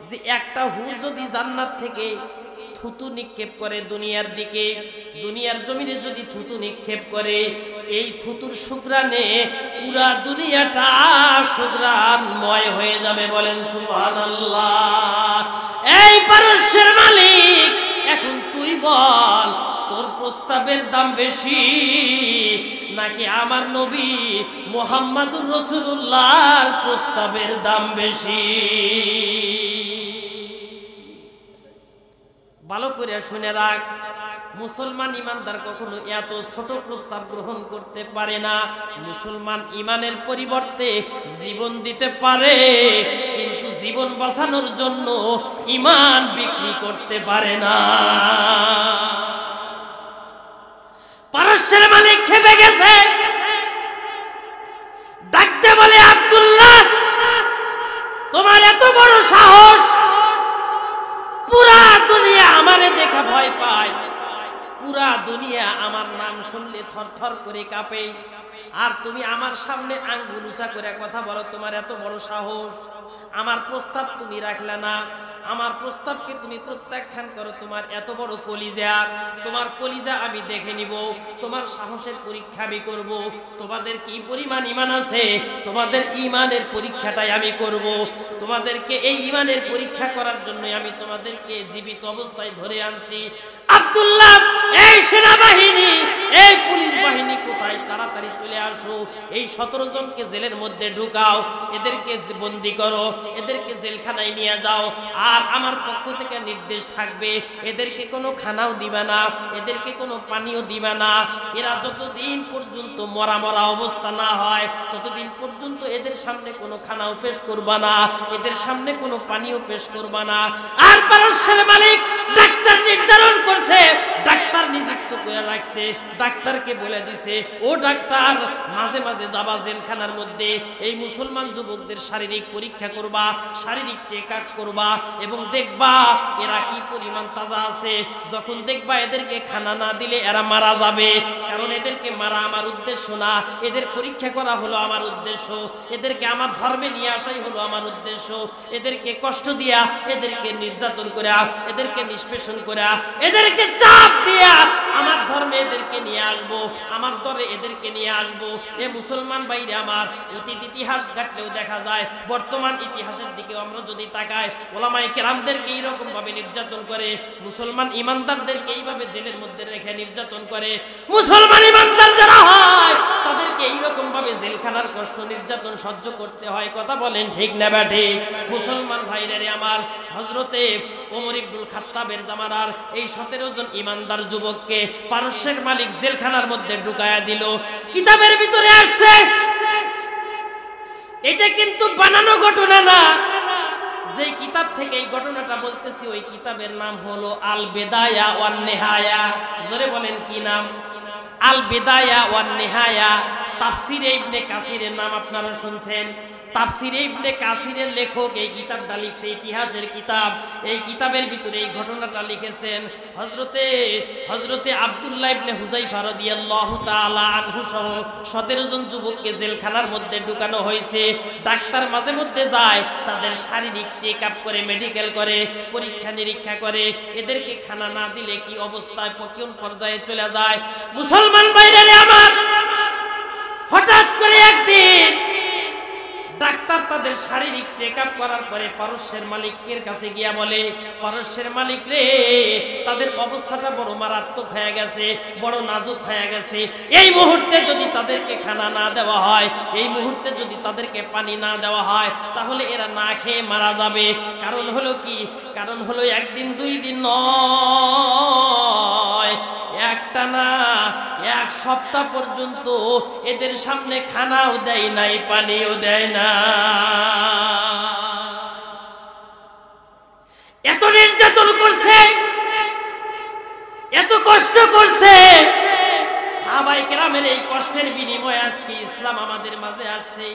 Speaker 1: যে একটা হুর যদি জান্নাত থেকে থুতু নিক্ষেপ করে দুনিয়ার দিকে, দুনিয়ার জমিনে যদি থুতু নিক্ষেপ করে, এই থুতুর সুঘ্রাণে পুরা দুনিয়াটা সুঘ্রাণময় হয়ে যাবে। বলেন সুবহানাল্লাহ। এই পারস্যের মালিক, এখন তুই বল, তোর প্রস্তাবের দাম বেশি নাকি আমার নবী মুহাম্মদুর রাসূলুল্লাহর প্রস্তাবের দাম বেশি? ভালো করে শুনে রাখ, মুসলমান ইমানদার কখনো এত ছোট প্রস্তাব গ্রহণ করতে পারে না। মুসলমান ইমানের পরিবর্তে জীবন দিতে পারে, কিন্তু জীবন বাঁচানোর জন্য ইমান বিক্রি করতে পারে না। পারস্যের মালিক খেপে গেছে, ডাকতে বলে, আব্দুল্লাহ, তোমার এত বড় সাহস, পুরা দুনিয়া আমারে দেখে ভয় পায়, পুরা দুনিয়া আমার নাম শুনলে থরথর করে কাঁপে, আর তুমি আমার সামনে আঙ্গুল উঁচা করে কথা বলো, তোমার এত বড় সাহস। আমার প্রস্তাব তুমি রাখলে না, আমার প্রস্তাবকে তুমি প্রত্যাখ্যান করো। তোমার এত বড় কলিজা, তোমার কলিজা আমি দেখে নিব, তোমার সাহসের পরীক্ষা আমি করব, তোমাদের কি পরিমাণ ঈমান আছে তোমাদের ঈমানের পরীক্ষাটাই আমি করব। তোমাদেরকে এই ঈমানের পরীক্ষা করার জন্য আমি তোমাদেরকে জীবিত অবস্থায় ধরে আনছি। আব্দুল্লাহ, এই সেনাবাহিনী, এই পুলিশ বাহিনী কোথায়? তাড়াতাড়ি চলে আসো, এই 17 জনকে জেলের মধ্যে ঢুকাও, এদেরকে বন্দী করো, এদেরকে জেলখানায় নিয়ে যাও। আর আমার পক্ষ থেকে নির্দেশ থাকবে, এদেরকে কোনো খানাও দিবা না, এদেরকে কোনো পানিও দিবা না। এরা যতদিন পর্যন্ত মরা মরা অবস্থা না হয় ততদিন পর্যন্ত এদের সামনে কোনো খানাও পেশ করবা না, এদের সামনে কোনো পানিও পেশ করবা না। আর পারস্যের মালিক ডাকতে ডাক্তার নির্ধারণ করছে, ডাক্তার নিযুক্ত করে রাখছে, ডাক্তারকে বলে দিছে, ও ডাক্তার মাঝে মাঝে যাবা জেলখানার মধ্যে, এই মুসলমান যুবকদের শারীরিক পরীক্ষা করবা, শারীরিক চেক আপ করবা এবং দেখবা এরা কি পরিমাণ তাজা আছে। যখন দেখবা এদেরকে খানা না দিলে এরা মারা যাবে, কারণ এদেরকে মারা আমার উদ্দেশ্য না, এদের পরীক্ষা করা হলো আমার উদ্দেশ্য, এদেরকে আমার ধর্মে নিয়ে আসাই হলো আমার উদ্দেশ্য। এদেরকে কষ্ট দিয়া, এদেরকে নির্যাতন করে, এদেরকে নিষ্পেষণ করে, এদেরকে চাপ দিয়া আমার ধর্মে এদেরকে নিয়ে আসবো, আমার দরে এদেরকে নিয়ে আসবো। এ মুসলমান ভাইরা আমার, অতীত ইতিহাস ঘাটলেও দেখা যায়, বর্তমান ইতিহাসের দিকে আমরা যদি তাকাই, ওলামায়ে কেরামদেরকে এইরকম ভাবে নির্যাতন করে, মুসলমান ইমানদারদেরকে এইভাবে জেলের মধ্যে রেখে নির্যাতন করে। মুসলমান ইমানদার যারা হয় তাদেরকে এইরকম ভাবে জেলখানার কষ্ট নির্যাতন সহ্য করতে হয়। কথা বলেন ঠিক না ব্যাঠি? মুসলমান ভাইরা রে আমার, হযরতে ওমর ইবনুল খাত্তাবের জামানার এই 17 জন ইমানদার যুবককে পারস্যের মালিক জেলখানার মধ্যে ঢুকায়া দিল। কিতাবের ভিতরে আসছে, এটা কিন্তু বানানো ঘটনা না। যে কিতাব থেকে এই ঘটনাটা বলতেছি ওই কিতাবের নাম হলো আল বিদায়া ওয়ান নিহায়া। জোরে বলেন কি নাম? আল বিদায়া ওয়ান নিহায়া। তাফসিরে ইবনে কাসিরের নাম আপনারা শুনছেন। তাফসিরে ইবনে কাসিরের লেখক এই কিতাবটা লিখছে, ইতিহাসের কিতাব। এই কিতাবের ভিতরে এই ঘটনাটা লিখেছেন হযরতে আব্দুল্লাহ ইবনে হুযাইফা রাদিয়াল্লাহু তাআলা আনহু সহ 17 জন যুবককে জেলখানার মধ্যে ঢুকানো হয়েছে। ডাক্তার মাঝে মধ্যে যায়, তাদের শারীরিক চেক আপ করে, মেডিকেল করে, পরীক্ষা নিরীক্ষা করে, এদেরকে খানা না দিলে কি অবস্থায় কোন পর্যায়ে চলে যায়। মুসলমান ভাইরা রে আমার, হঠাৎ করে একদিন ডাক্তার তাদের শারীরিক চেক আপ করার পরে পারস্যের মালিকের কাছে গিয়া বলে, পারস্যের মালিক রে, তাদের অবস্থাটা বড় মারাত্মক হয়ে গেছে, বড় নাজুক হয়ে গেছে। এই মুহূর্তে যদি তাদেরকে খানা না দেওয়া হয়, এই মুহূর্তে যদি তাদেরকে পানি না দেওয়া হয়, তাহলে এরা না খেয়ে মারা যাবে। কারণ হলো কি? কারণ হলো একদিন দুই দিন নয়, একটা না, 1 সপ্তাহ পর্যন্ত এদের সামনে খানাও দেয় নাই, পানিও দেয় না। এত নির্যাতন করছে, এত কষ্ট করছে। সাহাবায়ে কেরামের এই কষ্টের বিনিময়ে আজকে ইসলাম আমাদের মাঝে আসছে।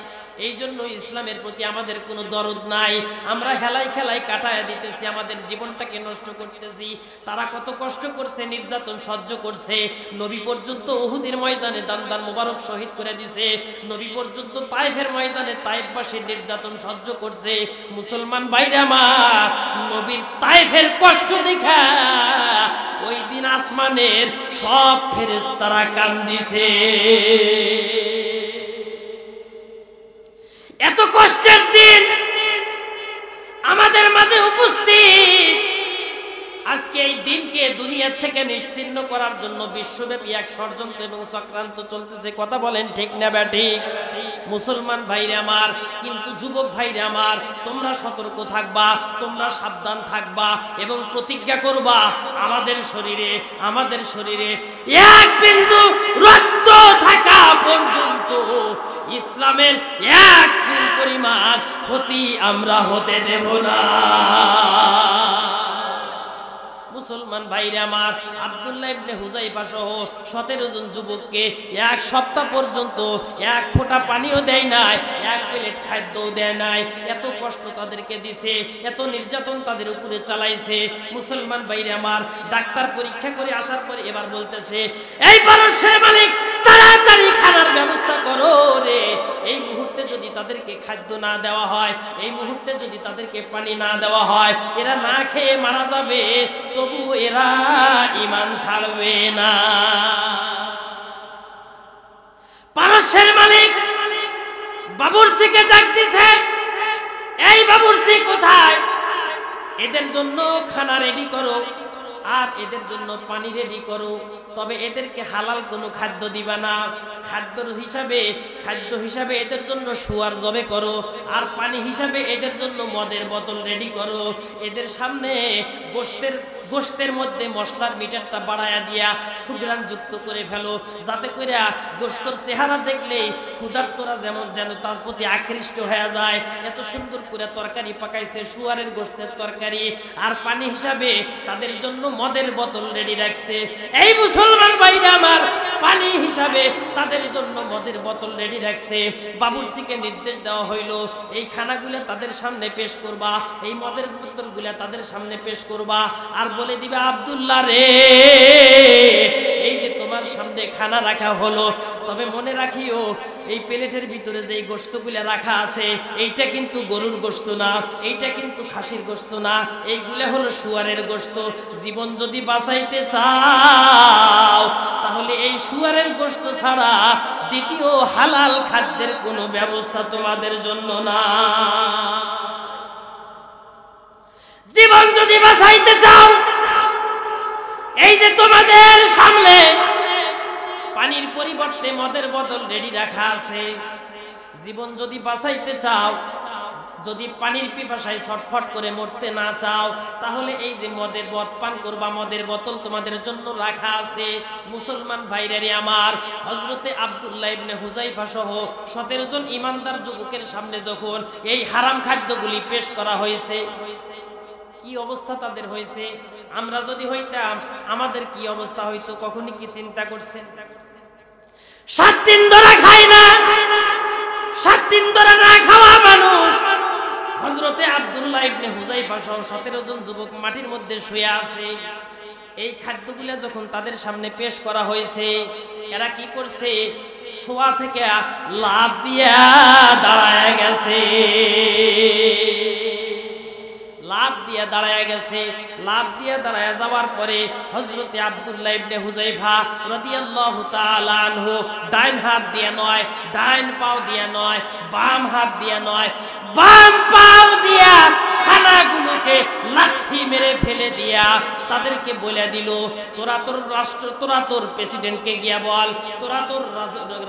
Speaker 1: এই জন্য ইসলামের প্রতি আমাদের কোনো দরদ নাই। আমরা হেলাই খেলাই কাটায়া দিতেছি, আমাদের জীবনটাকে নষ্ট করতেছি। তারা কত কষ্ট করছে, নির্যাতন সহ্য করছে। নবী পর্যন্ত উহুদের ময়দানে দান মুবারক শহীদ করে দিছে। নবী পর্যন্ত তায়েফের ময়দানে তায়েফবাসীর নির্যাতন সহ্য করছে। মুসলমান ভাইরা আমার, নবীর তায়েফের কষ্ট দেখা ওই দিন আসমানের সব ফেরেশতারা কান্দিছে। এত কষ্টের দিন আমাদের মাঝে উপস্থিত। আজকে এই দিনকে দুনিয়া থেকে নিশ্চিহ্ন করার জন্য বিশ্বব্যাপী এক ষড়যন্ত্র এবং চক্রান্ত চলতেছে। কথা বলেন ঠিক না ব্যাঠিক? মুসলমান ভাইরা আমার, কিন্তু যুবক ভাইরা আমার, তোমরা সতর্ক থাকবা, তোমরা সাবধান থাকবা এবং প্রতিজ্ঞা করবা, আমাদের শরীরে এক বিন্দু রক্ত থাকা পর্যন্ত ইসলামের এক চুল পরিমাণ ক্ষতি আমরা হতে দেব না। মুসলমান ভাইরা আমার, আব্দুল্লাহ ইবনে হুযাইফা সহ 17 জন যুবককে 1 সপ্তাহ পর্যন্ত 1 ফোঁটা পানিও দেয় নাই, 1 প্লেট খাদ্যও দেয় নাই। এত কষ্ট তাদেরকে দিছে, এত নির্যাতন তাদের উপরে চালাইছে। মুসলমান ভাইরা আমার, ডাক্তার পরীক্ষা করে আসার পরে এবার বলতেছে, এই পারস্যের মালিক, তাড়াতাড়ি খানার ব্যবস্থা করো রে। এই মুহূর্তে যদি তাদেরকে খাদ্য না দেওয়া হয়, এই মুহূর্তে যদি তাদেরকে পানি না দেওয়া হয়, এরা না খেয়ে মারা যাবে, তবু এরা ঈমান ছাড়বে না। পারস্যের মালিক বাবুরসিকে ডাক দিছে, এই বাবুরসি কোথায়? এদের জন্য খানা রেডি করো আর এদের জন্য পানি রেডি করো, তবে এদেরকে হালাল কোনো খাদ্য দিবা না। খাদ্য হিসাবে এদের জন্য শুয়ার জবে করো, আর পানি হিসাবে এদের জন্য মদের বোতল রেডি করো। এদের সামনে গোশতের মধ্যে মশলার মিটারটা বাড়ায়া দিয়া সুগ্রাণ যুক্ত করে ফেলো, যাতে করে গোশতর চেহারা দেখলেই ক্ষুধার্তরা যেন তার প্রতি আকৃষ্ট হয়ে যায়। এত সুন্দর করে তরকারি পাকাইছে, শুয়ারের গোশতের তরকারি। আর পানি হিসাবে তাদের জন্য মদের বোতল রেডি রাখছে। এই মুসলমান ভাইরা আমার, পানি হিসাবে তাদের জন্য মদের বোতল রেডি রাখছে। বাবুর্চিকে নির্দেশ দেওয়া হইল, এই খানাগুলো তাদের সামনে পেশ করবা, এই মদের বোতলগুলো তাদের সামনে পেশ করবা, আর বলে দিবে আব্দুল্লাহ রে, এই যে তোমার সামনে খানা রাখা হলো, তবে মনে রাখিও এই প্লেটের ভিতরে যে গোশতগুলো রাখা আছে এইটা কিন্তু গরুর গোশত না, এইটা কিন্তু খাসির গোশত না, এইগুলো হলো শুয়ারের গোশত। জীবন যদি বাঁচাইতে চাও তাহলে এই শুয়ারের গোশত ছাড়া দ্বিতীয় হালাল খাদ্যের কোনো ব্যবস্থা তোমাদের জন্য না। জীবন যদি বাঁচাইতে চাও, এই যে তোমাদের সামনে পানির পরিবর্তে মদের বোতল রেডি রাখা আছে, জীবন যদি বাঁচাইতে চাও, যদি পানির পিপাসায় ছটফট করে মরতে না চাও, তাহলে এই যে মদের মদ পান করবা, মদের বোতল তোমাদের জন্য রাখা আছে। মুসলমান ভাইরারে আমার, হযরতে আব্দুল্লাহ ইবনে হুযায়ফা সহ 17 জন ইমানদার যুবকের সামনে যখন এই হারাম খাদ্যগুলি পেশ করা হয়েছে, কি অবস্থা তাদের হয়েছে? আমরা যদি হইতাম আমাদের কি অবস্থা হইতো কখনই কি চিন্তা করছেন? 7 দিন ধরে খায় না, 7 দিন ধরে না খাওয়া মানুষ। হযরতে আব্দুল্লাহ ইবনে হুযায়ফা সহ 17 জন যুবক মাটির মধ্যে শুয়ে আছে। এই খাদ্যগুলো যখন তাদের সামনে পেশ করা হয়েছে, এরা কি করছে? শোয়া থেকে লাফ দিয়া দাঁড়ায় গেছে, লাফ দিয়ে দাঁড়ায় গেছে। লাফ দিয়ে দাঁড়ায় যাওয়ার পরে হযরতে আব্দুল্লাহ ইবনে হুযায়ফা রাদিয়াল্লাহু তাআলা আনহু ডাইন হাত দিয়ে নয়, ডাইন পাও দিয়ে নয়, বাম হাত দিয়ে নয়, বাম পাও দিয়া খানাগুলোকে লাঠি মেরে ফেলে দিয়া তাদেরকে বলে দিল, তোরা তোর রাষ্ট্র, তোরা তোর প্রেসিডেন্টকে গিয়া বল, তোরা তোর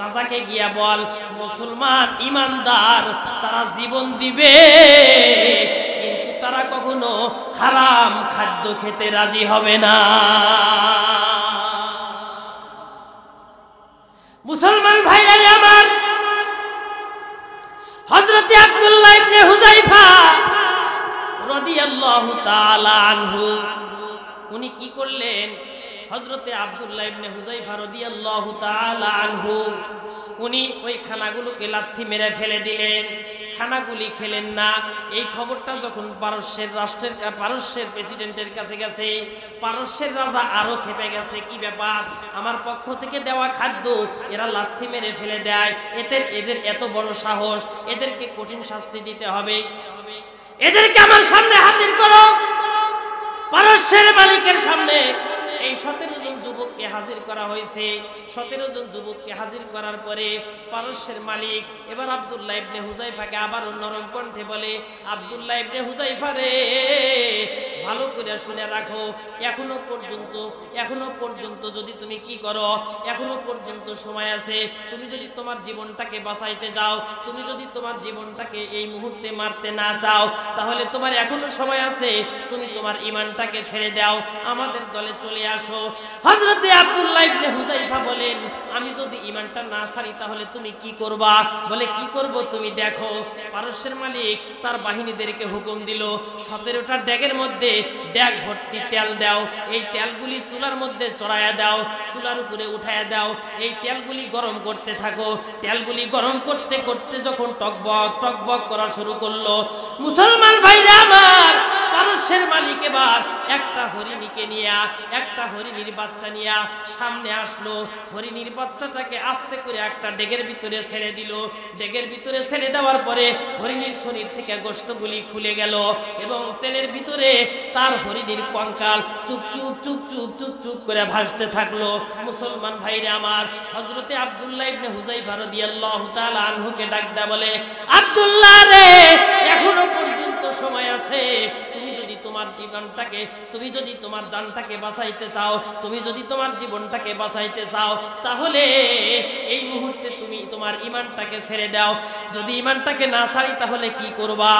Speaker 1: রাজাকে গিয়া বল, মুসলমান ইমানদার তারা জীবন দিবে, তারা কখনো হারাম খাদ্য খেতে রাজি হবে না। মুসলমান ভাইরা আমার, হযরতে আব্দুল্লাহ ইবনে হুযায়ফা রাদিয়াল্লাহু তাআলা আনহু উনি কি করলেন? হযরতে আব্দুল্লাহ ইবনে হুযায়ফা রাদিয়াল্লাহু তাআলা আনহু উনি ওই খানাগুলোকে লাথি মেরে ফেলে দিলেন, খানাগুলি খেলেন না। এই খবরটা যখন পারস্যের প্রেসিডেন্টের কাছে গেছে, পারস্যের রাজা আরো খেপে গেছে, কি ব্যাপার, আমার পক্ষ থেকে দেওয়া খাদ্য এরা লাথি মেরে ফেলে দেয়, এদের এত বড় সাহস, এদেরকে কঠিন শাস্তি দিতে হবে, এদেরকে আমার সামনে হাজির করো। পারস্যের মালিকের সামনে এই 17 জন যুবককে হাজির করা হয়েছে। 17 জন যুবককে হাজির করার পরে পারস্যের মালিক এবার আব্দুল্লাহ ইবনে হুযায়ফাকে আবারও নরম কণ্ঠে বলে, আব্দুল্লাহ ইবনে হুযায়ফা রে, ভালো করে শুনে রাখো, এখনো পর্যন্ত যদি তুমি কি করো, এখনো পর্যন্ত সময় আছে। তুমি যদি তোমার জীবনটাকে বাঁচাইতে যাও, তুমি যদি তোমার জীবনটাকে এই মুহূর্তে মারতে না চাও, তাহলে তোমার এখনো সময় আছে, তুমি তোমার ঈমানটাকে ছেড়ে দাও, আমাদের দলে চলে আসো। হযরতে আব্দুল্লাহ ইবনে হুযায়ফা বলেন, আমি যদি ঈমানটা না ছাড়ি তাহলে তুমি কি করবা? বলে, কি করব তুমি দেখো। পারস্যের মালিক তার বাহিনীদেরকে হুকুম দিল, 17টা ড্যাগের মধ্যে ড্যাগ ভর্তি তেল দাও, এই তেলগুলি চুলার মধ্যে চড়াইয়া দাও, চুলার উপরে উঠাইয়া দাও, এই তেলগুলি গরম করতে থাকো। তেলগুলি গরম করতে করতে যখন টকবক টকবক করা শুরু করলো, মুসলমান ভাইরা আমার, পারস্যের মালিক এবার একটা হরিণীকে নিয়ে, একটা হরিণীর বাচ্চা নিয়ে সামনে আসলো। হরিণীর বাচ্চাটাকে আস্তে করে একটা ডেগের ভিতরে ছেড়ে দিল। ডেগের ভিতরে ছেড়ে দেওয়ার পরে হরিণীর শরীর থেকে গোশতগুলি খুলে গেল এবং তেলের ভিতরে তার হরিণীর কঙ্কাল চুপ চুপ চুপ চুপ চুপ চুপ করে ভাসতে থাকলো। মুসলমান ভাইরা আমার, হযরতে আব্দুল্লাহ ইবনে হুযায়ফা রাদিয়াল্লাহু তাআলা আনহুকে ডাক দেয়া বলে, আব্দুল্লাহ রে, এখনো পর্যন্ত সময় আছে, তুমি যদি তোমার জীবনটাকে, তুমি যদি তোমার জানটাকে বাঁচাইতে চাও, তুমি যদি তোমার জীবনটাকে বাঁচাইতে চাও, তাহলে এই মুহূর্তে তুমি তোমার ঈমানটাকে ছেড়ে দাও। যদি ঈমানটাকে না ছাড়ি তাহলে কি করবা?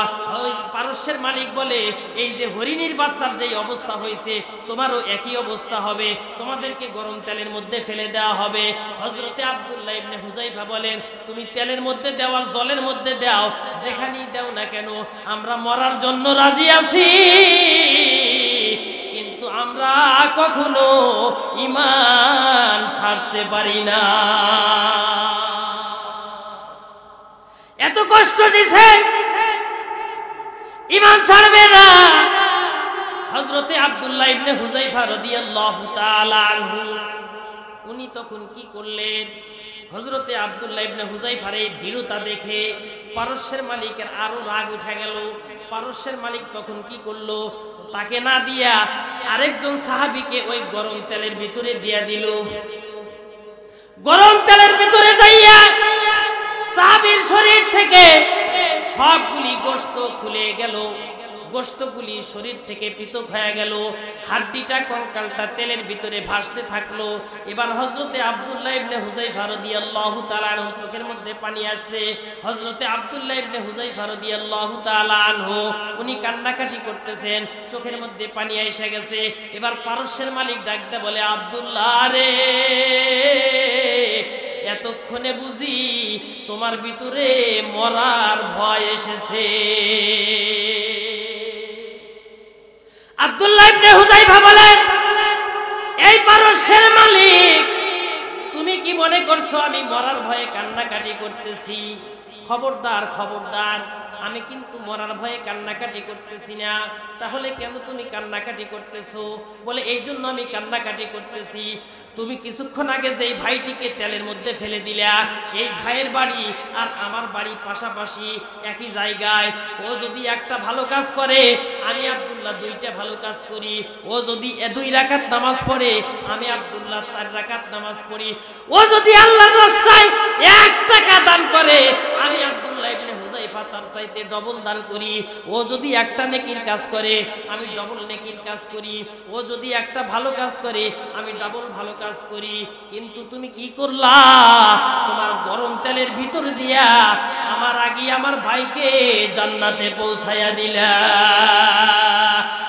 Speaker 1: ওই পারস্যের মালিক বলে, এই যে হরিণীর বাচ্চার যেই অবস্থা হয়েছে তোমারও একই অবস্থা হবে, তোমাদেরকে গরম তেলের মধ্যে ফেলে দেওয়া হবে। হযরতে আব্দুল্লাহ ইবনে হুযায়ফা বলেন, তুমি তেলের মধ্যে দাও আর জলের মধ্যে দাও, যেখানেই দাও না কেন আমরা মরার জন্য রাজি আছি, কিন্তু আমরা কখনো ঈমান ছাড়তে পারি না। এত কষ্ট দিছে, ঈমান ছাড়বে না। হযরতে আব্দুল্লাহ ইবনে হুযায়ফা রাদিয়াল্লাহু তাআলা আনহু উনি তখন কি করলেন? হযরতে আব্দুল্লাহ ইবনে হুযায়ফার এই দৃঢ়তা দেখে পারস্যের মালিকের আরো রাগ উঠে গেল। পারস্যের মালিক তখন কি করলো? তাকে না দিয়া আরেকজন সাহাবীকে ওই গরম তেলের ভিতরে দিয়া দিল। গরম তেলের ভিতরে যাইয়া সাহাবীর শরীর থেকে সবগুলি গোশত খুলে গেল, গোশতগুলি শরীর থেকে পৃথক হয়ে গেল, হাড্ডিটা কঙ্কালটা তেলের ভিতরে ভাসতে থাকলো। এবার হযরতে আব্দুল্লাহ ইবনে হুযায়ফা রাদিয়াল্লাহু তাআলা আনহু চোখের মধ্যে পানি আসছে। হযরতে আব্দুল্লাহ ইবনে হুযায়ফা রাদিয়াল্লাহু তাআলা আনহু উনি কান্নাকাটি করতেছেন, চোখের মধ্যে পানি এসে গেছে। এবার পারস্যের মালিক ডাকতে বলে, আব্দুল্লাহ রে, এতক্ষণে বুঝি তোমার ভিতরে মরার ভয় এসেছে। আব্দুল্লাহ ইবনে হুযায়ফা বলেন, এই পারস্যের মালিক, তুমি কি মনে করছো আমি মরার ভয়ে কান্নাকাটি করতেছি? খবরদার, খবরদার, আমি কিন্তু মরার ভয়ে কান্নাকাটি করতেছি না। তাহলে কেন তুমি কান্নাকাটি করতেছো? বলে, এই জন্য আমি কান্নাকাটি করতেছি, তুমি কিছুক্ষণ আগে যেই ভাইটিকে তেলের মধ্যে ফেলে দিলা, এই ভাইয়ের বাড়ি আর আমার বাড়ি পাশাপাশি একই জায়গায়। ও যদি একটা ভালো কাজ করে, আমি আব্দুল্লাহ দুইটা ভালো কাজ করি। ও যদি 2 রাকাত নামাজ পড়ে, আমি আব্দুল্লাহ 4 রাকাত নামাজ পড়ি। ও যদি আল্লাহর রাস্তায় 1 টাকা দান করে, আমি আব্দুল্লাহ ইবনে হুযায়ফা তার চাইতে ডবল দান করি। ও যদি একটা নেকির কাজ করে, আমি ডবল নেকির কাজ করি। ও যদি একটা ভালো কাজ করে, আমি ডবল ভালো কাজ করি। কিন্তু তুমি কি করলা? তোমার গরম তেলের ভিতর দিয়া আমার আগে আমার ভাইকে জান্নাতে পৌঁছায়া দিলা।